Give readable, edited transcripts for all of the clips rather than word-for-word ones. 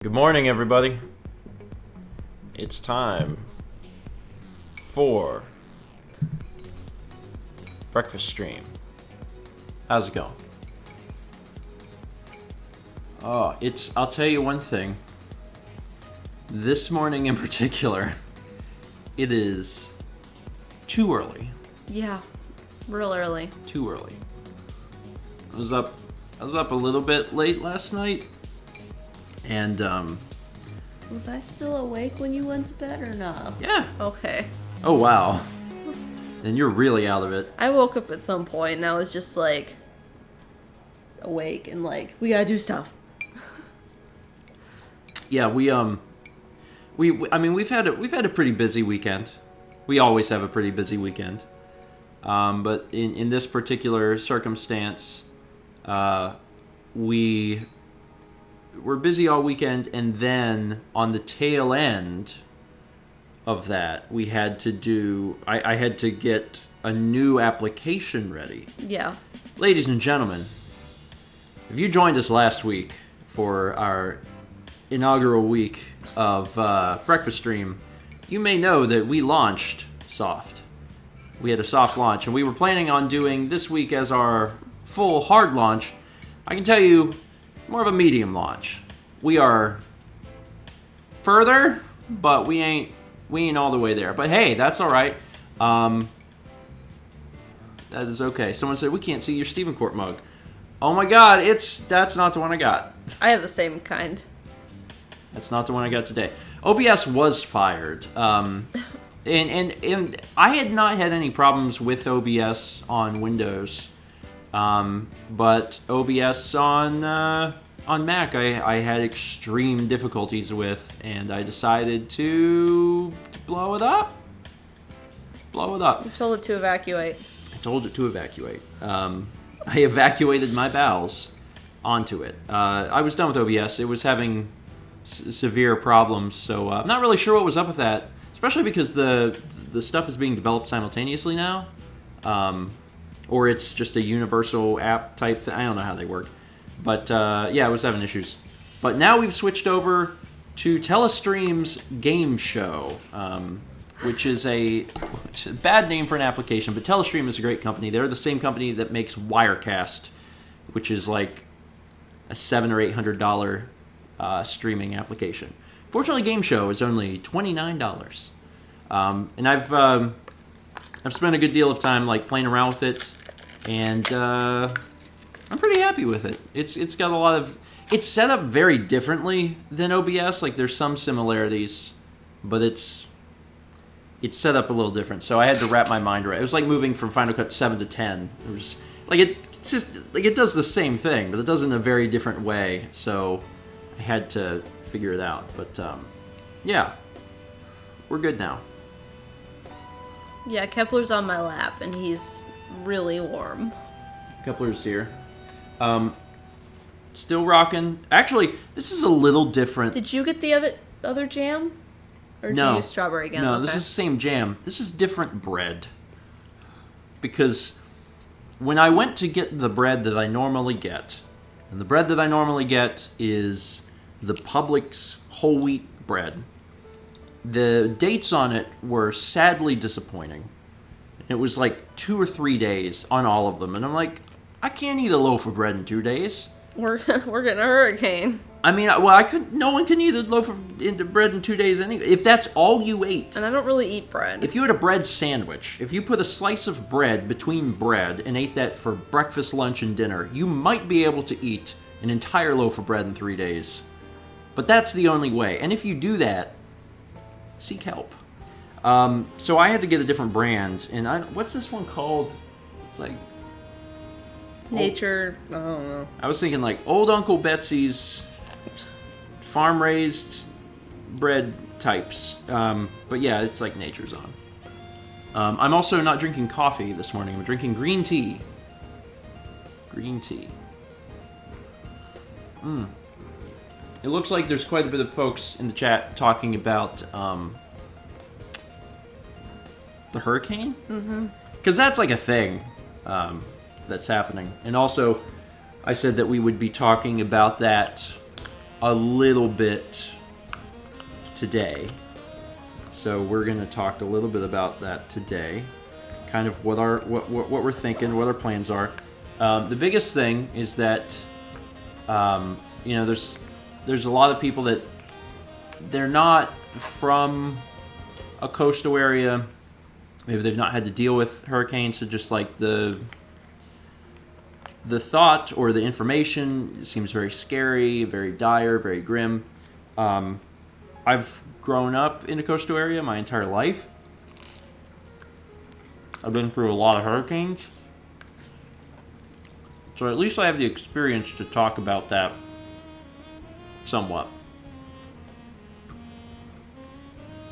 Good morning, everybody. It's time for breakfast stream. How's it going? I'll tell you one thing. This morning in particular, it is too early. Yeah, real early. Too early. I was up a little bit late last night. And, Was I still awake when you went to bed or not? yeah. Okay. Oh, wow. Then you're really out of it. I woke up at some point and I was just like awake and like, we gotta do stuff. Yeah, we've had a pretty busy weekend. We always have a pretty busy weekend. But in this particular circumstance, we were busy all weekend, and then on the tail end of that, we had to do... I had to get a new application ready. Yeah. Ladies and gentlemen, if you joined us last week for our inaugural week of Breakfast Stream, you may know that we launched soft. We had a soft launch, and we were planning on doing this week as our full hard launch. I can tell you, more of a medium launch. We are further, but we ain't all the way there. But hey, that's all right. That is okay. Someone said we can't see your Stephen Court mug. Oh my God, that's not the one I got. I have the same kind. That's not the one I got today. OBS was fired. And I had not had any problems with OBS on Windows. But OBS on Mac I had extreme difficulties with, and I decided to blow it up. You told it to evacuate. I told it to evacuate. I evacuated my bowels onto it. I was done with OBS. It was having severe problems, so I'm not really sure what was up with that, especially because the stuff is being developed simultaneously now. Or it's just a universal app type thing. I don't know how they work. But, yeah, I was having issues. But now we've switched over to Telestream's Game Show, which is a bad name for an application, but Telestream is a great company. They're the same company that makes Wirecast, which is like a $700 or $800 streaming application. Fortunately, Game Show is only $29. And I've spent a good deal of time like playing around with it, and I'm pretty happy with it. It's got a lot of... It's set up very differently than OBS. Like, there's some similarities, but it's set up a little different. So I had to wrap my mind around it. It was like moving from Final Cut 7 to 10. It was like it's just like it does the same thing, but it does it in a very different way. So I had to figure it out. But yeah, we're good now. Yeah, Kepler's on my lap and he's really warm. Kepler's here. Still rocking. Actually, this is a little different. Did you get the other jam? Or did you use strawberry again? No, okay. This is the same jam. This is different bread. Because when I went to get the bread that I normally get, and the bread that I normally get is the Publix whole wheat bread, the dates on it were sadly disappointing. It was like 2 or 3 days on all of them, and I'm like, I can't eat a loaf of bread in 2 days. We're getting a hurricane. I mean, well, no one can eat a loaf of bread in 2 days anyway. If that's all you ate. And I don't really eat bread. If you had a bread sandwich, if you put a slice of bread between bread and ate that for breakfast, lunch, and dinner, you might be able to eat an entire loaf of bread in 3 days. But that's the only way. And if you do that, seek help. So I had to get a different brand. And what's this one called? It's like... Nature, I don't know. I was thinking like Old Uncle Betsy's farm-raised bread types. But yeah, it's like Nature's on. I'm also not drinking coffee this morning. I'm drinking green tea. Green tea. It looks like there's quite a bit of folks in the chat talking about the hurricane. Because that's like a thing. That's happening. And also, I said that we would be talking about that a little bit today. So we're going to talk a little bit about that today. Kind of what we're thinking, what our plans are. The biggest thing is that there's a lot of people that they're not from a coastal area. Maybe they've not had to deal with hurricanes, so just like the thought or the information seems very scary, very dire, very grim. I've grown up in a coastal area my entire life. I've been through a lot of hurricanes. So at least I have the experience to talk about that somewhat.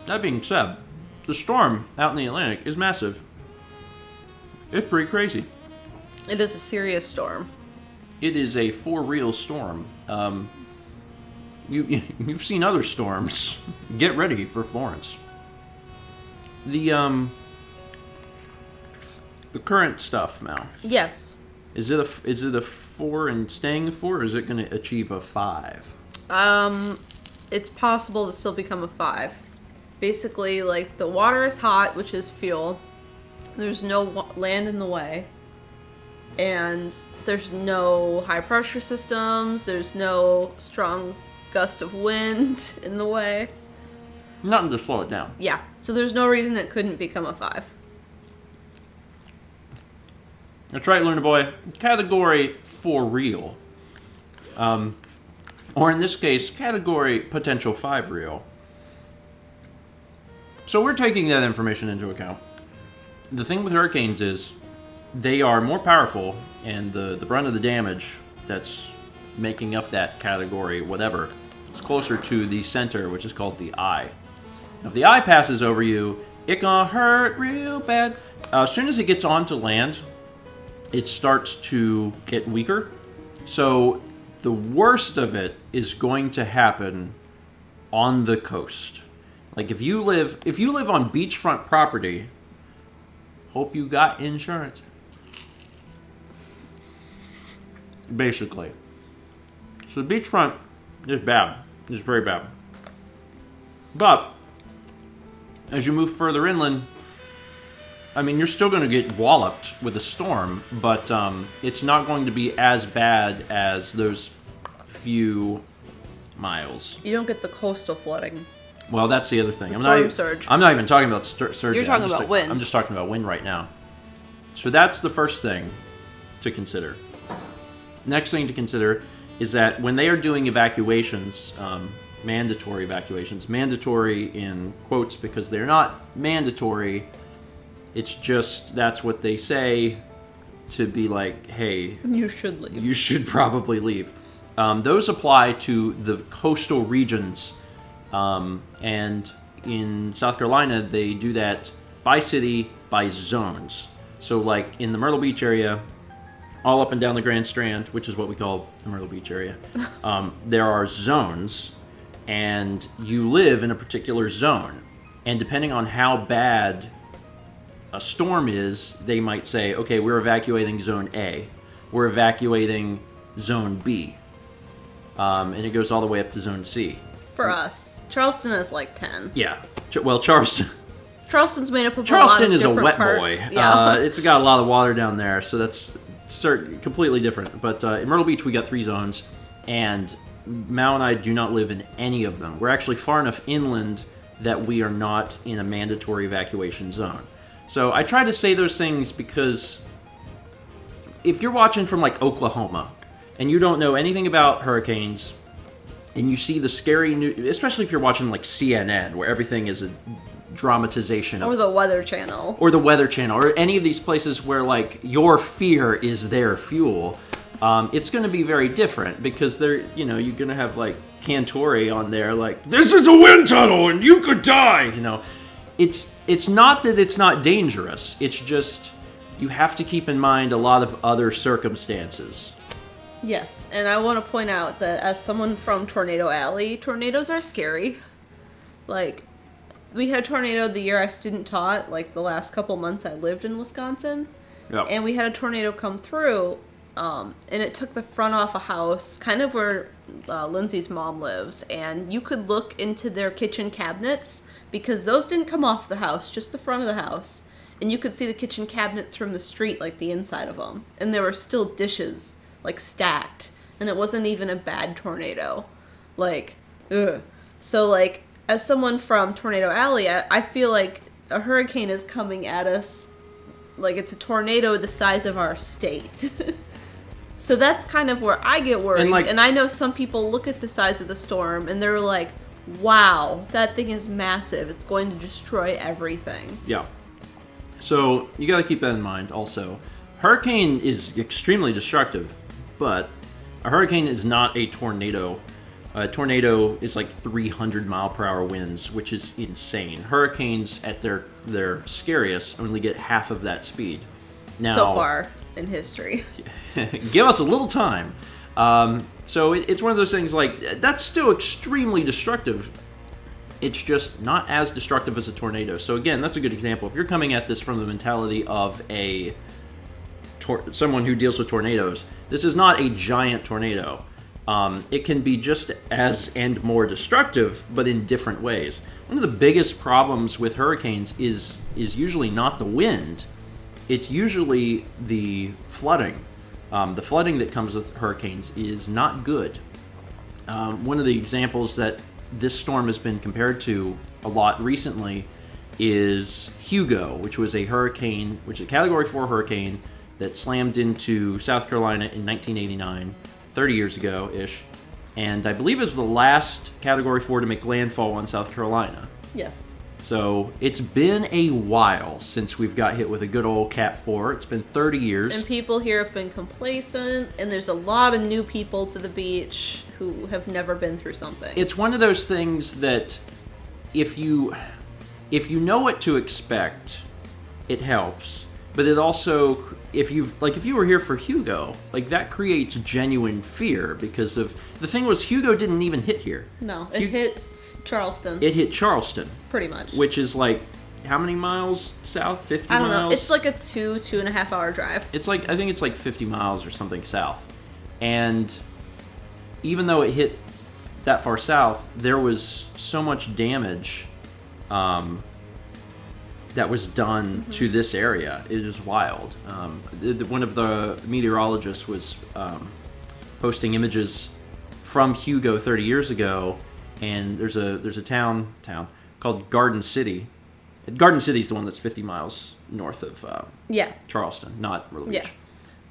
That being said, the storm out in the Atlantic is massive. It's pretty crazy. It is a serious storm. It is a for-real storm. You've seen other storms. Get ready for Florence. The current stuff now. Yes. Is it a 4 and staying a 4, or is it going to achieve a 5? It's possible to still become a 5. Basically, like, the water is hot, which is fuel. There's no land in the way. And there's no high pressure systems. There's no strong gust of wind in the way. Nothing to slow it down. Yeah. So there's no reason it couldn't become a 5. That's right, Luna Boy. Category for real. Or in this case, category potential 5 real. So we're taking that information into account. The thing with hurricanes is they are more powerful, and the brunt of the damage that's making up that category, whatever, is closer to the center, which is called the eye. Now, if the eye passes over you, it gonna hurt real bad. As soon as it gets onto land, it starts to get weaker. So the worst of it is going to happen on the coast. Like if you live on beachfront property, hope you got insurance. Basically. So beachfront is bad. It's very bad. But as you move further inland, I mean, you're still going to get walloped with a storm, but it's not going to be as bad as those few miles. You don't get the coastal flooding. Well, that's the other thing. Storm surge. I'm not even talking about surge. You're talking about wind. I'm just talking about wind right now. So that's the first thing to consider. Next thing to consider is that when they are doing evacuations, mandatory evacuations, mandatory in quotes because they're not mandatory, it's just that's what they say to be like, hey, you should leave. You should probably leave. Those apply to the coastal regions. And in South Carolina, they do that by city, by zones. So like in the Myrtle Beach area, all up and down the Grand Strand, which is what we call the Myrtle Beach area, there are zones, and you live in a particular zone. And depending on how bad a storm is, they might say, okay, we're evacuating zone A. We're evacuating zone B. And it goes all the way up to zone C. For us. Charleston is like 10. Yeah. Well, Charleston's made up of Charleston a lot of is a wet parts. boy. Yeah. It's got a lot of water down there, so that's completely different. But in Myrtle Beach, we got 3 zones, and Mal and I do not live in any of them. We're actually far enough inland that we are not in a mandatory evacuation zone. So I try to say those things because if you're watching from like Oklahoma and you don't know anything about hurricanes, and you see the scary news, especially if you're watching like CNN, where everything is a dramatization of, or the Weather Channel, or any of these places where like your fear is their fuel, it's going to be very different because you're going to have like Cantori on there like, this is a wind tunnel and you could die. It's not that it's not dangerous. It's just you have to keep in mind a lot of other circumstances. Yes, and I want to point out that as someone from Tornado Alley, tornadoes are scary. Like, we had a tornado the year I student taught, like the last couple months I lived in Wisconsin. Yep. And we had a tornado come through, and it took the front off a house, kind of where Lindsay's mom lives, and you could look into their kitchen cabinets, because those didn't come off the house, just the front of the house, and you could see the kitchen cabinets from the street, like the inside of them, and there were still dishes, like, stacked, and it wasn't even a bad tornado. Like, ugh. So, like, as someone from Tornado Alley, I feel like a hurricane is coming at us like it's a tornado the size of our state. So that's kind of where I get worried. And I know some people look at the size of the storm and they're like, wow, that thing is massive. It's going to destroy everything. Yeah. So you got to keep that in mind also. Hurricane is extremely destructive, but a hurricane is not a tornado. A tornado is like 300 mile per hour winds, which is insane. Hurricanes at their scariest only get half of that speed. Now, so far in history. Give us a little time. So it's one of those things like, that's still extremely destructive. It's just not as destructive as a tornado. So again, that's a good example. If you're coming at this from the mentality of someone who deals with tornadoes, this is not a giant tornado. It can be just as and more destructive, but in different ways. One of the biggest problems with hurricanes is usually not the wind. It's usually the flooding. The flooding that comes with hurricanes is not good. One of the examples that this storm has been compared to a lot recently is Hugo, which was a hurricane, which is a Category 4 hurricane that slammed into South Carolina in 1989. 30 years ago-ish, and I believe it was the last Category 4 to make landfall on South Carolina. Yes. So it's been a while since we've got hit with a good old Cat 4. It's been 30 years. And people here have been complacent, and there's a lot of new people to the beach who have never been through something. It's one of those things that if you know what to expect, it helps. But it also, if you were here for Hugo, like that creates genuine fear because of the thing was Hugo didn't even hit here. No, it hit Charleston. It hit Charleston, pretty much, which is like how many miles south? 50 miles. I don't know. It's like a 2.5 hour drive. It's like I think it's like 50 miles or something south, and even though it hit that far south, there was so much damage. That was done to this area. It is wild. One of the meteorologists was posting images from Hugo 30 years ago, and there's a town called Garden City. Garden City is the one that's 50 miles north of Charleston, not Myrtle Beach,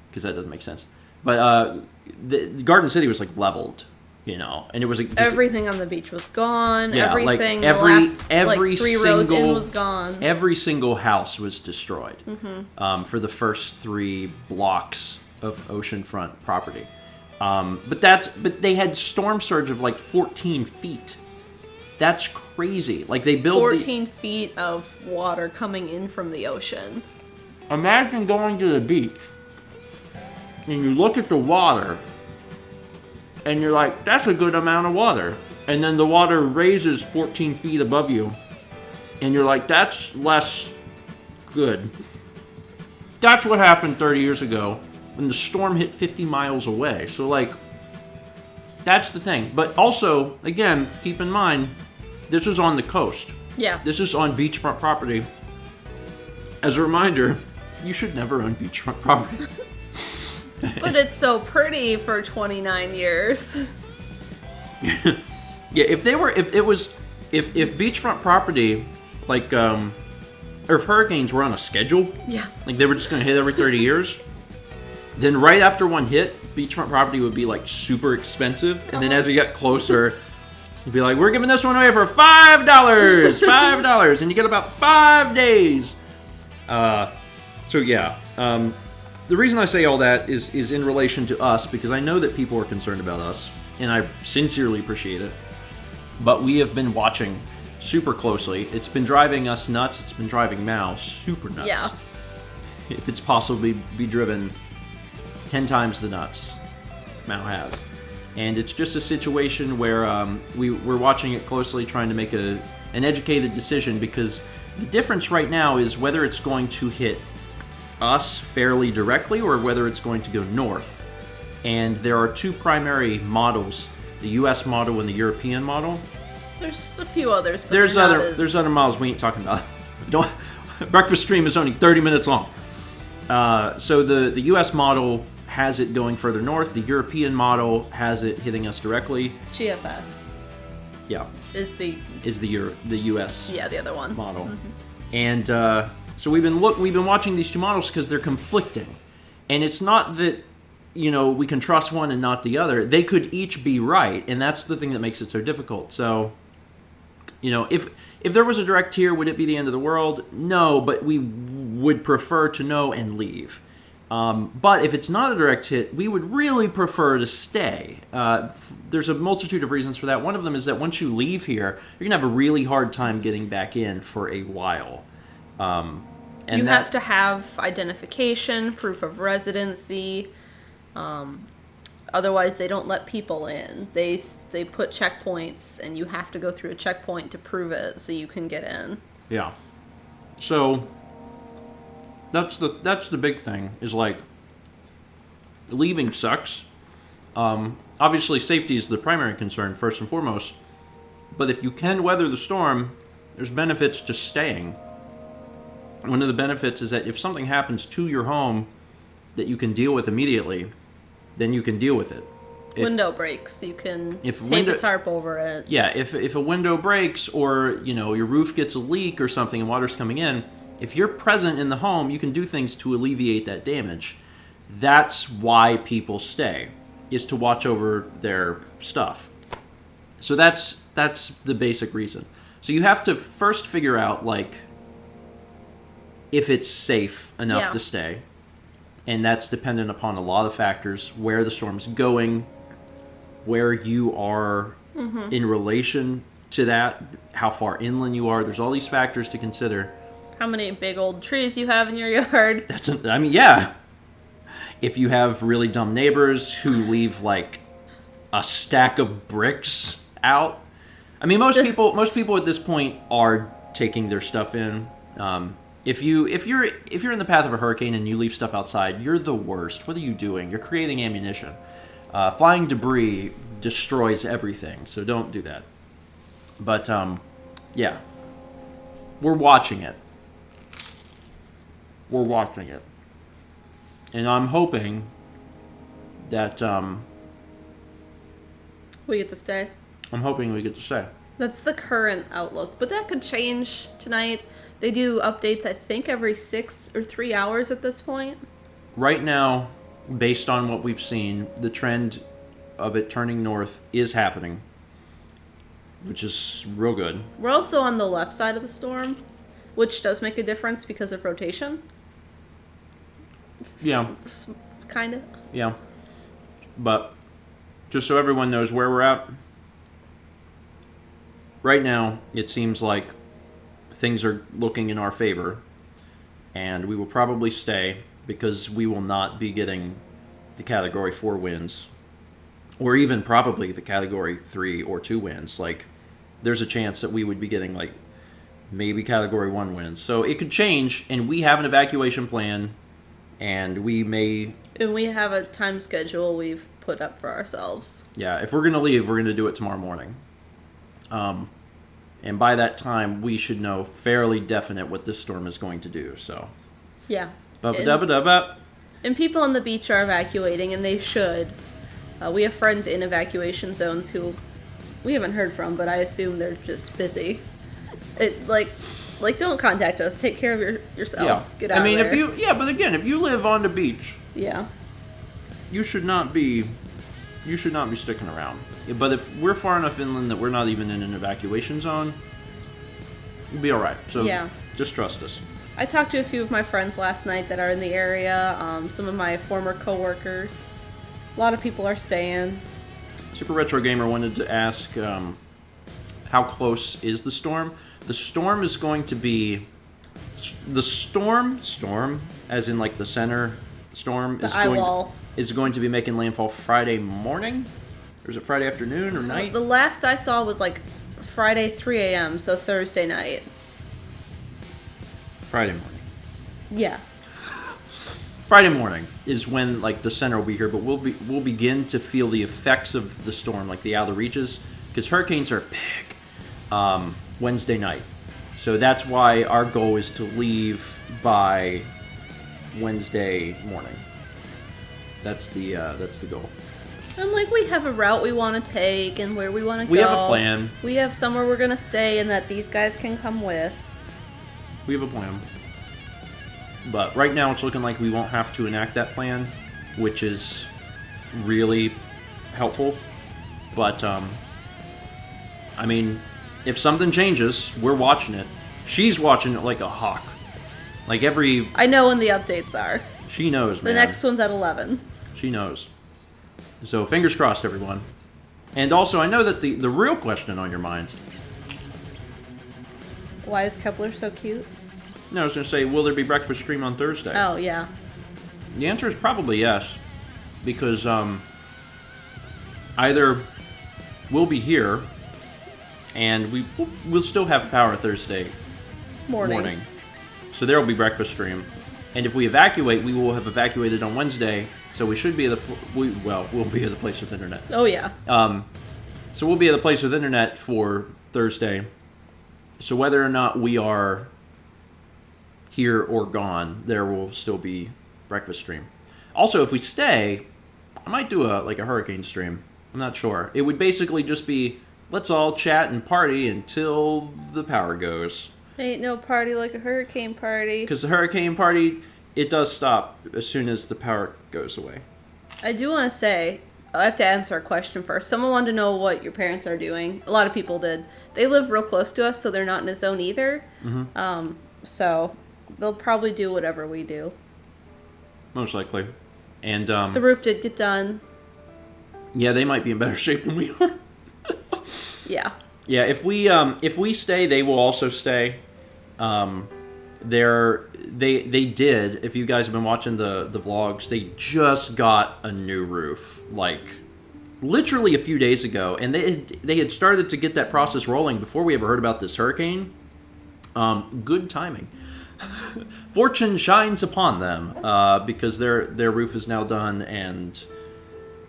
because that doesn't make sense. But the Garden City was like leveled. And it was like everything on the beach was gone. Yeah, everything, every 3 rows in was gone. Every single house was destroyed for the first 3 blocks of oceanfront property. But they had storm surge of like 14 feet. That's crazy. Like they built 14 feet of water coming in from the ocean. Imagine going to the beach and you look at the water. And you're like, that's a good amount of water. And then the water raises 14 feet above you. And you're like, that's less good. That's what happened 30 years ago when the storm hit 50 miles away. So, like, that's the thing. But also, again, keep in mind, this is on the coast. Yeah. This is on beachfront property. As a reminder, you should never own beachfront property. But it's so pretty for 29 years. Yeah, if beachfront property, like, or if hurricanes were on a schedule, like they were just going to hit every 30 years, then right after one hit, beachfront property would be like super expensive, and then as it got closer, you'd be like, we're giving this one away for $5, $5, and you get about 5 days. So yeah. The reason I say all that is in relation to us, because I know that people are concerned about us, and I sincerely appreciate it. But we have been watching super closely. It's been driving us nuts. It's been driving Mao super nuts. Yeah. If it's possibly be driven 10 times the nuts Mao has. And it's just a situation where we're watching it closely, trying to make an educated decision, because the difference right now is whether it's going to hit us fairly directly or whether it's going to go north. And there are two primary models, the US model and the European model. There's a few others, but There's other models we ain't talking about. Don't breakfast stream is only 30 minutes long. So the US model has it going further north. The European model has it hitting us directly. GFS. Yeah. Is the US the other one model. And so we've been watching these two models because they're conflicting. And it's not that we can trust one and not the other. They could each be right, and that's the thing that makes it so difficult. So, if there was a direct here, would it be the end of the world? No, but we would prefer to know and leave. But if it's not a direct hit, we would really prefer to stay. There's a multitude of reasons for that. One of them is that once you leave here, you're going to have a really hard time getting back in for a while. And you have to have identification, proof of residency. Otherwise, they don't let people in. They put checkpoints, and you have to go through a checkpoint to prove it so you can get in. Yeah. So that's the big thing is like leaving sucks. Obviously, safety is the primary concern first and foremost. But if you can weather the storm, there's benefits to staying. One of the benefits is that if something happens to your home that you can deal with immediately, then you can deal with it. Window breaks, you can tape a tarp over it. Yeah, if a window breaks or your roof gets a leak or something and water's coming in, if you're present in the home, you can do things to alleviate that damage. That's why people stay, is to watch over their stuff. So that's the basic reason. So you have to first figure out if it's safe enough to stay. And that's dependent upon a lot of factors, where the storm's going, where you are in relation to that, how far inland you are. There's all these factors to consider. How many big old trees you have in your yard. If you have really dumb neighbors who leave a stack of bricks out. I mean, most people at this point are taking their stuff in. If you're in the path of a hurricane and you leave stuff outside, you're the worst. What are you doing? You're creating ammunition. Flying debris destroys everything, so don't do that. But we're watching it. And I'm hoping that we get to stay. I'm hoping we get to stay. That's the current outlook, but that could change tonight. They do updates, I think, every 6 or 3 hours at this point. Right now, based on what we've seen, the trend of it turning north is happening, which is real good. We're also on the left side of the storm, which does make a difference because of rotation. Yeah. Kind of. Yeah. But just so everyone knows where we're at, right now, it seems like things are looking in our favor, and we will probably stay because we will not be getting the Category 4 winds, or even probably the Category 3 or 2 winds. There's a chance that we would be getting, maybe Category 1 winds. So it could change, and we have an evacuation plan, and we may... And we have a time schedule we've put up for ourselves. Yeah, if we're going to leave, we're going to do it tomorrow morning. And by that time, we should know fairly definite what this storm is going to do. So, yeah. And people on the beach are evacuating, and they should. We have friends in evacuation zones who we haven't heard from, but I assume they're just busy. Don't contact us. Take care of yourself. Yeah. Get out of there. If you live on the beach, yeah, you should not be sticking around. But if we're far enough inland that we're not even in an evacuation zone, we'll be all right. So just trust us. I talked to a few of my friends last night that are in the area, some of my former coworkers. A lot of people are staying. Super Retro Gamer wanted to ask, how close is the storm? The storm is going to be... The storm, as in the center storm, is going to be making landfall Friday morning? Or is it Friday afternoon or night? The last I saw was Friday 3 a.m., so Thursday night. Friday morning. Yeah. Friday morning is when like the center will be here, but we'll begin to feel the effects of the storm, like the outer reaches, because hurricanes are big Wednesday night. So that's why our goal is to leave by Wednesday morning. That's the goal. And like we have a route we want to take and where we want to go. We have a plan. We have somewhere we're gonna stay and that these guys can come with. We have a plan. But right now it's looking like we won't have to enact that plan, which is really helpful. But I mean, if something changes, we're watching it. She's watching it like a hawk. Like every... I know when the updates are. She knows, man. The next one's at 11. She knows. So fingers crossed, everyone. And also, I know that the real question on your mind... Why is Kepler so cute? No, I was going to say, will there be breakfast stream on Thursday? Oh, yeah. The answer is probably yes. Because either we'll be here and we'll still have power Thursday morning. So there will be breakfast stream. And if we evacuate, we will have evacuated on Wednesday. So we should be at we'll be at the place with internet. Oh, yeah. So we'll be at the place with internet for Thursday. So whether or not we are here or gone, there will still be breakfast stream. Also, if we stay, I might do a hurricane stream. I'm not sure. It would basically just be, let's all chat and party until the power goes. Ain't no party like a hurricane party. Because the hurricane party, it does stop as soon as the power goes away. I do want to say, I have to answer a question first. Someone wanted to know what your parents are doing. A lot of people did. They live real close to us, so they're not in a zone either. Mm-hmm. So they'll probably do whatever we do. Most likely. And the roof did get done. Yeah, they might be in better shape than we are. Yeah. Yeah, if we stay, they will also stay. They did. If you guys have been watching the vlogs, they just got a new roof, like literally a few days ago, and they had started to get that process rolling before we ever heard about this hurricane. Good timing. Fortune shines upon them because their roof is now done, and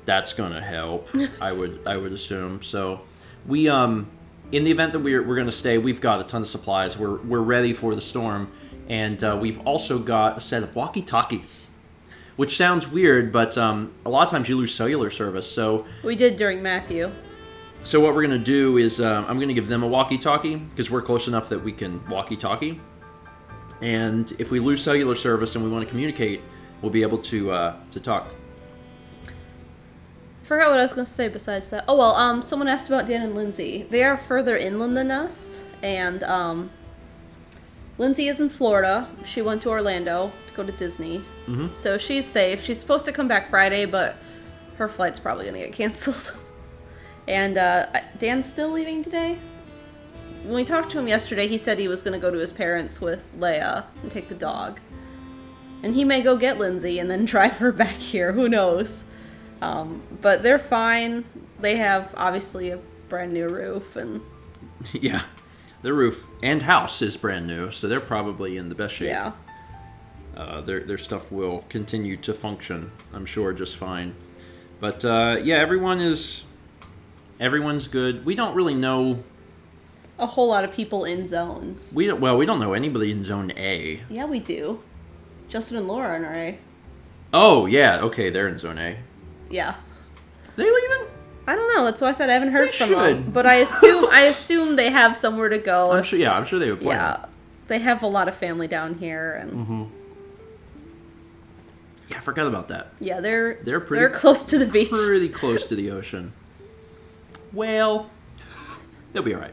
that's gonna help. I would assume. So we in the event that we're gonna stay, we've got a ton of supplies. We're ready for the storm, and we've also got a set of walkie-talkies, which sounds weird, but a lot of times you lose cellular service. So we did during Matthew. So what we're gonna do is I'm gonna give them a walkie-talkie because we're close enough that we can walkie-talkie. And if we lose cellular service and we want to communicate, we'll be able to talk. I forgot what I was going to say besides that. Oh, well, someone asked about Dan and Lindsay. They are further inland than us, and Lindsay is in Florida. She went to Orlando to go to Disney. Mm-hmm. So she's safe. She's supposed to come back Friday, but her flight's probably going to get canceled. And Dan's still leaving today? When we talked to him yesterday, he said he was going to go to his parents with Leia and take the dog. And he may go get Lindsay and then drive her back here. Who knows? But they're fine. They have, obviously, a brand new roof. And yeah, their roof and house is brand new, so they're probably in the best shape. Yeah. Their stuff will continue to function, I'm sure, just fine. But, yeah, everyone's good. We don't really know a whole lot of people in zones. We don't know anybody in Zone A. Yeah, we do. Justin and Laura are in our A. Oh, yeah. Okay, they're in Zone A. Yeah. They leaving? I don't know. That's why I said I haven't heard from them. But I assume they have somewhere to go. I'm sure they have a plan. Yeah. They have a lot of family down here, and mm-hmm. Yeah, I forgot about that. Yeah, they're close to the beach. Pretty close to the ocean. Well, they'll be all right.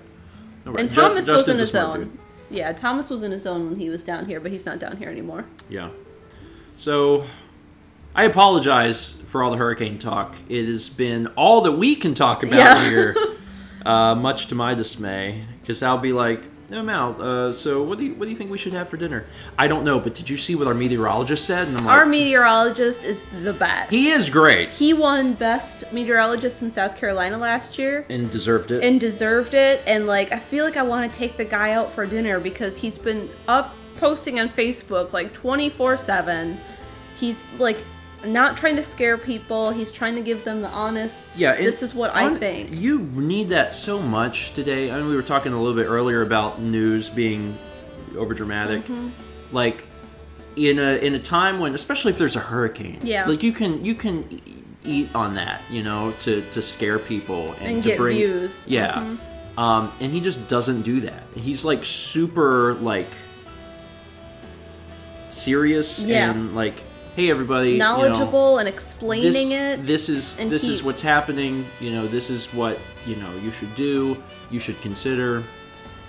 Right. And Thomas was in his zone. Yeah, Thomas was in his zone when he was down here, but he's not down here anymore. Yeah. So, I apologize for all the hurricane talk. It has been all that we can talk about here, much to my dismay. Because I'll be like, I'm out. So what do you think we should have for dinner? I don't know, but did you see what our meteorologist said? And I'm like, our meteorologist is the best. He is great. He won best meteorologist in South Carolina last year. And deserved it. And like, I feel like I want to take the guy out for dinner because he's been up posting on Facebook like 24/7. He's like not trying to scare people. He's trying to give them the honest. Yeah, this is what I think. You need that so much today. I mean, we were talking a little bit earlier about news being overdramatic. Mm-hmm. Like in a time when, especially if there's a hurricane, like you can eat on that, to scare people and to get bring views. Yeah. And he just doesn't do that. He's like super like serious and like, hey everybody, knowledgeable and explaining it. This is what's happening. This is what you should do. You should consider.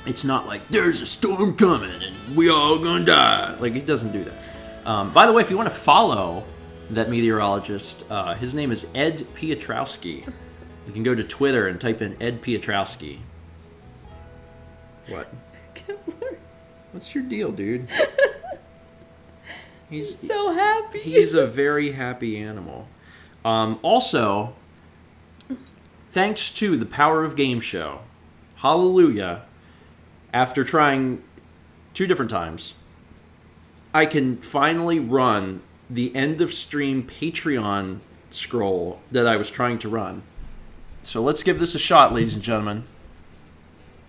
It's not like there's a storm coming and we all gonna die. Like, he doesn't do that. By the way, if you want to follow that meteorologist, his name is Ed Piotrowski. You can go to Twitter and type in Ed Piotrowski. What? Kepler. What's your deal, dude? He's so happy. He's a very happy animal. Also, thanks to the Power of Game Show, hallelujah, after trying 2 different times, I can finally run the end of stream Patreon scroll that I was trying to run. So let's give this a shot, ladies and gentlemen.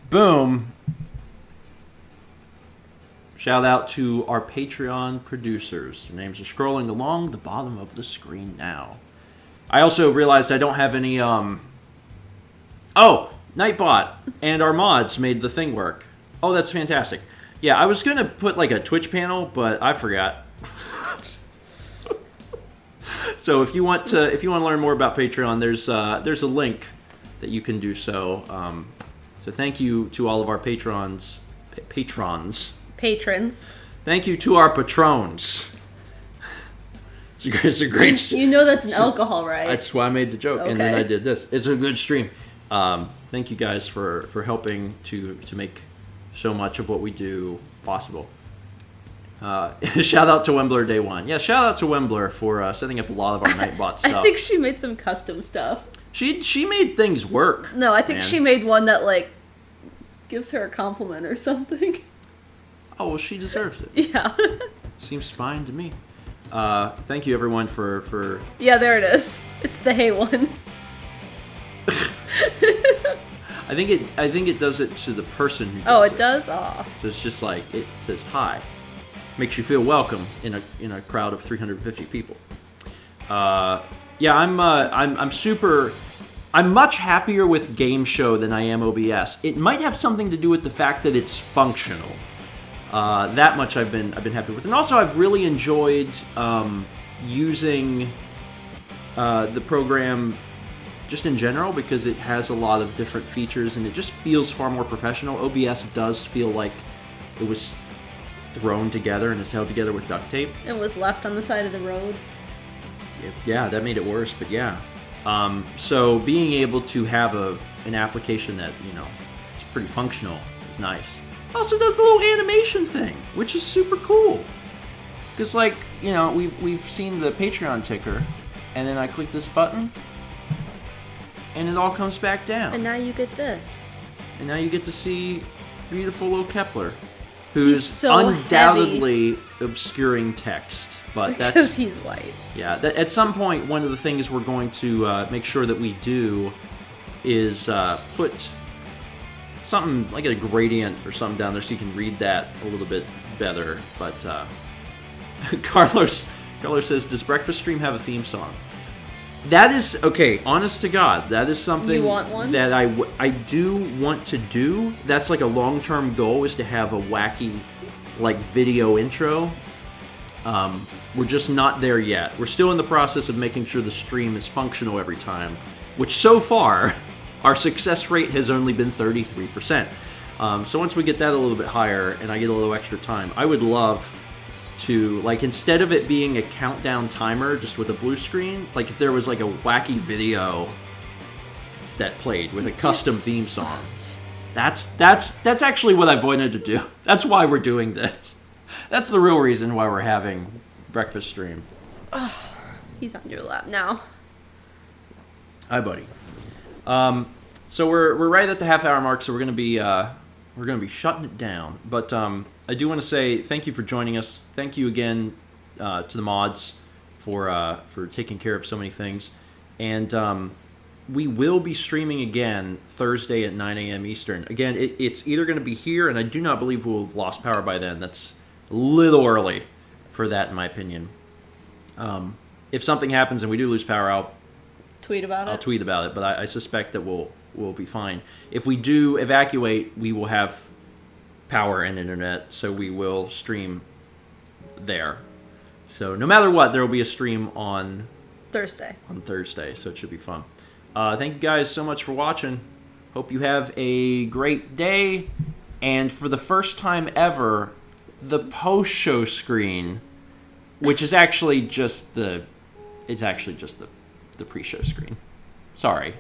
Boom. Shout out to our Patreon producers. Their names are scrolling along the bottom of the screen now. I also realized I don't have any, Nightbot and our mods made the thing work. Oh, that's fantastic. Yeah, I was going to put like a Twitch panel, but I forgot. So if you want to learn more about Patreon, there's a link that you can do so. So thank you to all of our patrons. Thank you to our patrons. It's a great. You know that's an alcohol, right? That's why I made the joke, okay. And then I did this. It's a good stream. Thank you guys for helping to make so much of what we do possible. Shout out to Wembler Day 1. Yeah, shout out to Wembler for setting up a lot of our Nightbot stuff. I think she made some custom stuff. She made things work. No, I think she made one that like gives her a compliment or something. Oh, well, she deserves it. Yeah. Seems fine to me. Thank you everyone for Yeah, there it is. It's the hay one. I think it does it to the person who does Oh, it does? Aw. So it's just like it says hi. Makes you feel welcome in a crowd of 350 people. Yeah, I'm much happier with Game Show than I am OBS. It might have something to do with the fact that it's functional. That much I've been happy with, and also I've really enjoyed using the program just in general because it has a lot of different features and it just feels far more professional. OBS does feel like it was thrown together and is held together with duct tape. It was left on the side of the road. Yeah, that made it worse, but yeah. So being able to have an application that is pretty functional is nice. Also does the little animation thing, which is super cool. Because we've seen the Patreon ticker, and then I click this button, and it all comes back down. And now you get this. And now you get to see beautiful little Kepler, who's so undoubtedly obscuring text. But that's because he's white. Yeah, at some point, one of the things we're going to make sure that we do is put something like a gradient or something down there so you can read that a little bit better. But Carlos says, does Breakfast Stream have a theme song? That is, okay, honest to God, that is something you want one? that I do want to do. That's like a long-term goal, is to have a wacky video intro. We're just not there yet. We're still in the process of making sure the stream is functional every time, which so far, our success rate has only been 33%. So once we get that a little bit higher and I get a little extra time, I would love to, instead of it being a countdown timer just with a blue screen, if there was a wacky video that played with a custom theme song. That's actually what I wanted to do. That's why we're doing this. That's the real reason why we're having Breakfast Stream. Oh, he's on your lap now. Hi, buddy. So we're right at the half-hour mark, so we're gonna be shutting it down. But I do want to say thank you for joining us. Thank you again to the mods for taking care of so many things. And we will be streaming again Thursday at 9 a.m. Eastern. Again, it's either going to be here, and I do not believe we'll have lost power by then. That's a little early for that, in my opinion. If something happens and we do lose power, I'll tweet about it. But I suspect that we'll be fine. If we do evacuate, we will have power and internet, so we will stream there. So no matter what, there will be a stream on Thursday, so it should be fun. Thank you guys so much for watching. Hope you have a great day. And for the first time ever, the post-show screen, which is actually just the pre-show screen. Sorry.